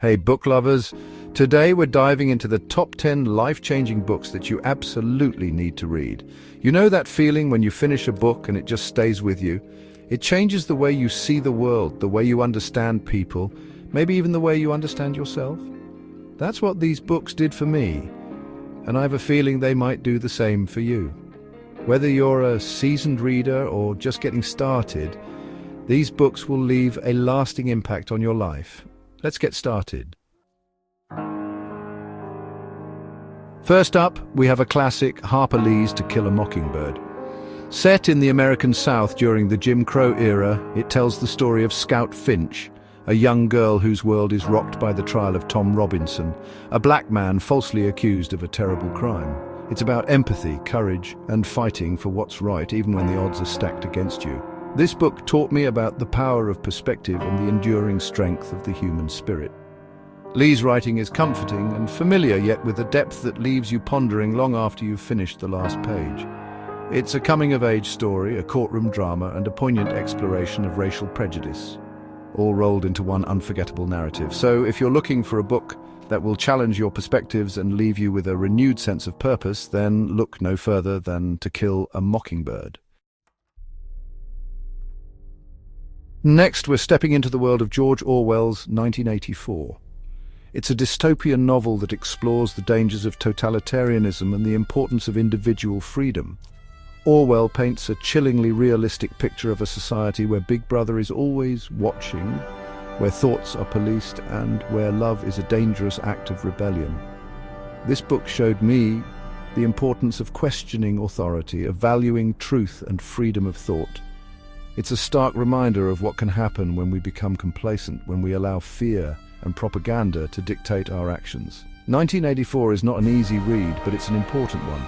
Hey book lovers, today we're diving into the top 10 life-changing books that you absolutely need to read. You know that feeling when you finish a book and it just stays with you? It changes the way you see the world, the way you understand people, maybe even the way you understand yourself. That's what these books did for me, and I have a feeling they might do the same for you. Whether you're a seasoned reader or just getting started, these books will leave a lasting impact on your life. Let's get started. First up, we have a classic, Harper Lee's To Kill a Mockingbird. Set in the American South during the Jim Crow era, it tells the story of Scout Finch, a young girl whose world is rocked by the trial of Tom Robinson, a black man falsely accused of a terrible crime. It's about empathy, courage, and fighting for what's right even when the odds are stacked against you. This book taught me about the power of perspective and the enduring strength of the human spirit. Lee's writing is comforting and familiar, yet with a depth that leaves you pondering long after you've finished the last page. It's a coming-of-age story, a courtroom drama, and a poignant exploration of racial prejudice, all rolled into one unforgettable narrative. So if you're looking for a book that will challenge your perspectives and leave you with a renewed sense of purpose, then look no further than To Kill a Mockingbird. Next, we're stepping into the world of George Orwell's 1984. It's a dystopian novel that explores the dangers of totalitarianism and the importance of individual freedom. Orwell paints a chillingly realistic picture of a society where Big Brother is always watching, where thoughts are policed, and where love is a dangerous act of rebellion. This book showed me the importance of questioning authority, of valuing truth and freedom of thought. It's a stark reminder of what can happen when we become complacent, when we allow fear and propaganda to dictate our actions. 1984 is not an easy read, but it's an important one.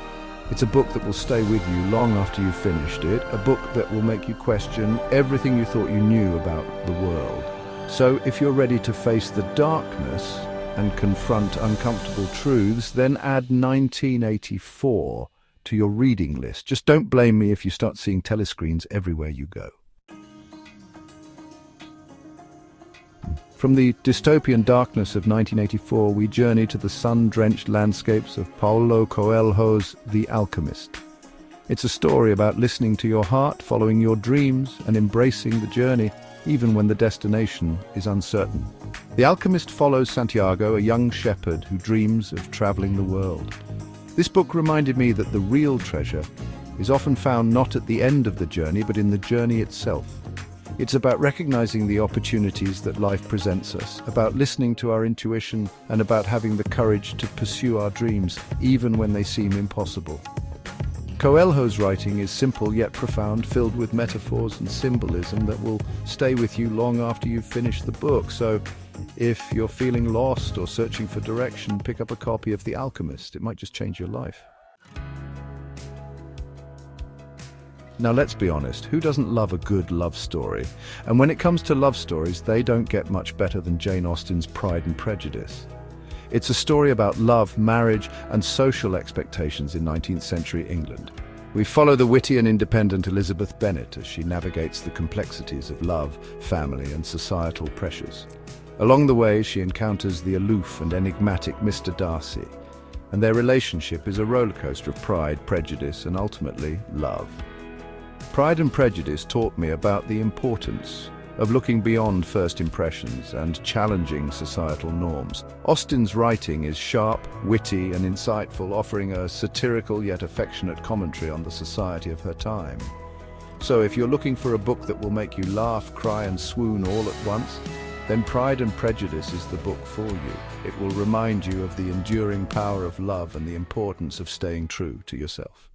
It's a book that will stay with you long after you've finished it, a book that will make you question everything you thought you knew about the world. So if you're ready to face the darkness and confront uncomfortable truths, then add 1984 to your reading list. Just don't blame me if you start seeing telescreens everywhere you go. From the dystopian darkness of 1984, we journey to the sun-drenched landscapes of Paulo Coelho's The Alchemist. It's a story about listening to your heart, following your dreams, and embracing the journey, even when the destination is uncertain. The Alchemist follows Santiago, a young shepherd who dreams of traveling the world. This book reminded me that the real treasure is often found not at the end of the journey, but in the journey itself. It's about recognizing the opportunities that life presents us, about listening to our intuition, and about having the courage to pursue our dreams, even when they seem impossible. Coelho's writing is simple yet profound, filled with metaphors and symbolism that will stay with you long after you've finished the book. So, if you're feeling lost or searching for direction, pick up a copy of The Alchemist. It might just change your life. Now let's be honest, who doesn't love a good love story? And when it comes to love stories, they don't get much better than Jane Austen's Pride and Prejudice. It's a story about love, marriage, and social expectations in 19th century England. We follow the witty and independent Elizabeth Bennet as she navigates the complexities of love, family, and societal pressures. Along the way, she encounters the aloof and enigmatic Mr. Darcy, and their relationship is a rollercoaster of pride, prejudice, and ultimately, love. Pride and Prejudice taught me about the importance of looking beyond first impressions and challenging societal norms. Austen's writing is sharp, witty, and insightful, offering a satirical yet affectionate commentary on the society of her time. So if you're looking for a book that will make you laugh, cry, and swoon all at once, then Pride and Prejudice is the book for you. It will remind you of the enduring power of love and the importance of staying true to yourself.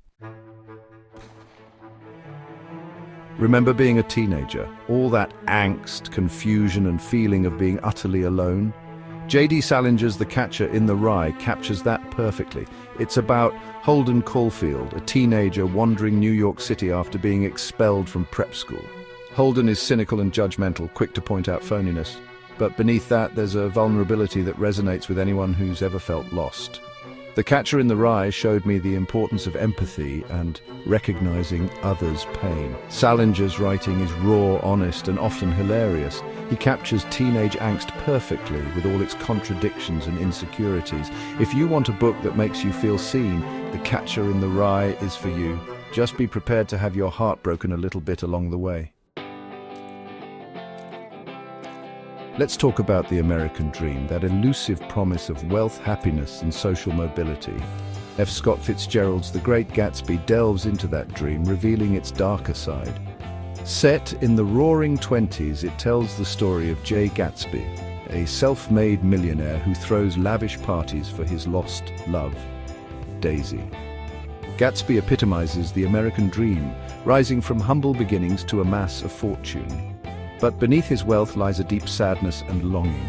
Remember being a teenager, all that angst, confusion, and feeling of being utterly alone? J.D. Salinger's The Catcher in the Rye captures that perfectly. It's about Holden Caulfield, a teenager wandering New York City after being expelled from prep school. Holden is cynical and judgmental, quick to point out phoniness. But beneath that, there's a vulnerability that resonates with anyone who's ever felt lost. The Catcher in the Rye showed me the importance of empathy and recognizing others' pain. Salinger's writing is raw, honest, and often hilarious. He captures teenage angst perfectly with all its contradictions and insecurities. If you want a book that makes you feel seen, The Catcher in the Rye is for you. Just be prepared to have your heart broken a little bit along the way. Let's talk about the American dream, that elusive promise of wealth, happiness, and social mobility. F. Scott Fitzgerald's The Great Gatsby delves into that dream, revealing its darker side. Set in the roaring 20s, it tells the story of Jay Gatsby, a self-made millionaire who throws lavish parties for his lost love, Daisy. Gatsby epitomizes the American dream, rising from humble beginnings to amass a fortune. But beneath his wealth lies a deep sadness and longing.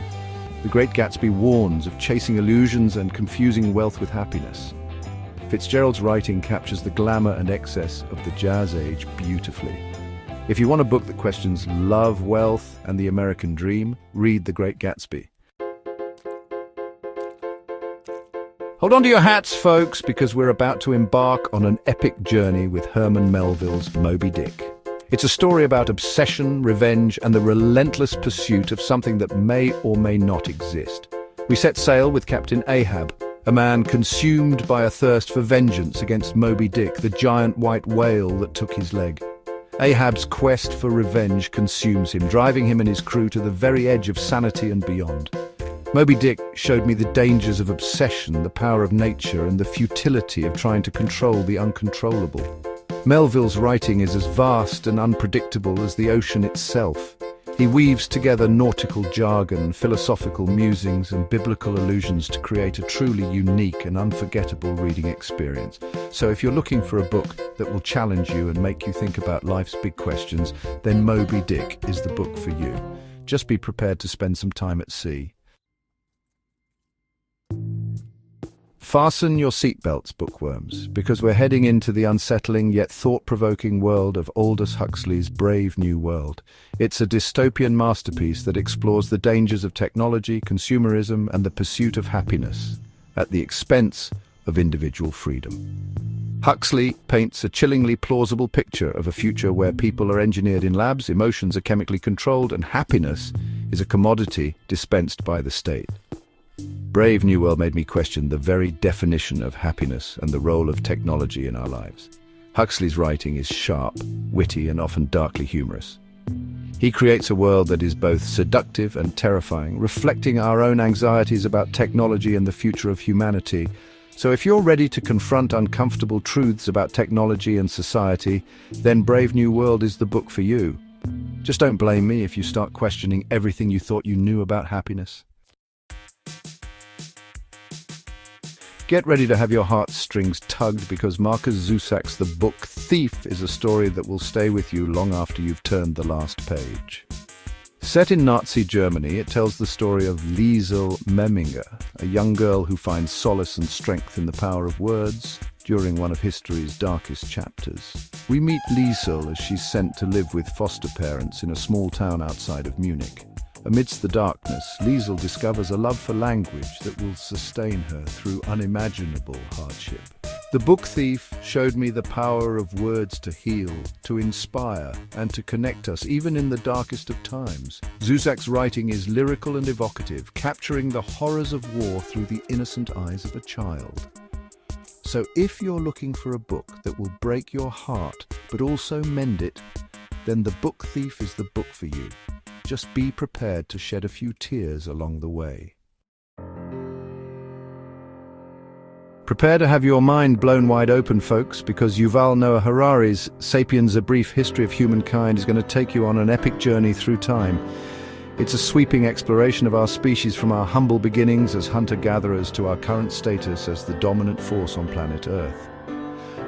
The Great Gatsby warns of chasing illusions and confusing wealth with happiness. Fitzgerald's writing captures the glamour and excess of the Jazz Age beautifully. If you want a book that questions love, wealth, and the American dream, read The Great Gatsby. Hold on to your hats, folks, because we're about to embark on an epic journey with Herman Melville's Moby Dick. It's a story about obsession, revenge, and the relentless pursuit of something that may or may not exist. We set sail with Captain Ahab, a man consumed by a thirst for vengeance against Moby Dick, the giant white whale that took his leg. Ahab's quest for revenge consumes him, driving him and his crew to the very edge of sanity and beyond. Moby Dick showed me the dangers of obsession, the power of nature, and the futility of trying to control the uncontrollable. Melville's writing is as vast and unpredictable as the ocean itself. He weaves together nautical jargon, philosophical musings, and biblical allusions to create a truly unique and unforgettable reading experience. So if you're looking for a book that will challenge you and make you think about life's big questions, then Moby Dick is the book for you. Just be prepared to spend some time at sea. Fasten your seatbelts, bookworms, because we're heading into the unsettling yet thought-provoking world of Aldous Huxley's Brave New World. It's a dystopian masterpiece that explores the dangers of technology, consumerism, and the pursuit of happiness at the expense of individual freedom. Huxley paints a chillingly plausible picture of a future where people are engineered in labs, emotions are chemically controlled, and happiness is a commodity dispensed by the state. Brave New World made me question the very definition of happiness and the role of technology in our lives. Huxley's writing is sharp, witty, and often darkly humorous. He creates a world that is both seductive and terrifying, reflecting our own anxieties about technology and the future of humanity. So if you're ready to confront uncomfortable truths about technology and society, then Brave New World is the book for you. Just don't blame me if you start questioning everything you thought you knew about happiness. Get ready to have your heartstrings tugged, because Markus Zusak's The Book Thief is a story that will stay with you long after you've turned the last page. Set in Nazi Germany, it tells the story of Liesel Memminger, a young girl who finds solace and strength in the power of words during one of history's darkest chapters. We meet Liesel as she's sent to live with foster parents in a small town outside of Munich. Amidst the darkness, Liesel discovers a love for language that will sustain her through unimaginable hardship. The Book Thief showed me the power of words to heal, to inspire, and to connect us even in the darkest of times. Zusak's writing is lyrical and evocative, capturing the horrors of war through the innocent eyes of a child. So if you're looking for a book that will break your heart but also mend it, then The Book Thief is the book for you. Just be prepared to shed a few tears along the way. Prepare to have your mind blown wide open, folks, because Yuval Noah Harari's *Sapiens: A Brief History of Humankind* is going to take you on an epic journey through time. It's a sweeping exploration of our species from our humble beginnings as hunter-gatherers to our current status as the dominant force on planet Earth.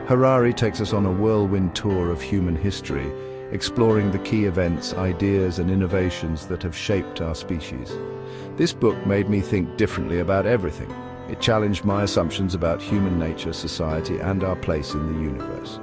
Harari takes us on a whirlwind tour of human history, exploring the key events, ideas, and innovations that have shaped our species. This book made me think differently about everything. It challenged my assumptions about human nature, society, and our place in the universe.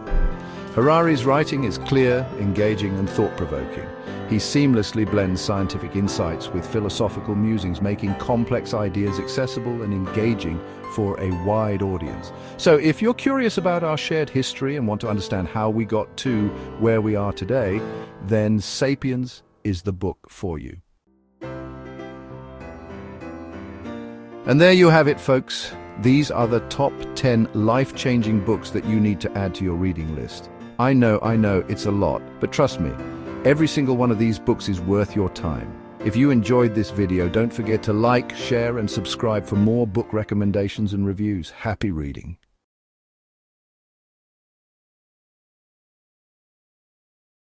Harari's writing is clear, engaging, and thought-provoking. He seamlessly blends scientific insights with philosophical musings, making complex ideas accessible and engaging for a wide audience. So if you're curious about our shared history and want to understand how we got to where we are today, then Sapiens is the book for you. And there you have it, folks. These are the top 10 life-changing books that you need to add to your reading list. I know, it's a lot, but trust me, every single one of these books is worth your time. If you enjoyed this video, don't forget to like, share, and subscribe for more book recommendations and reviews. Happy reading.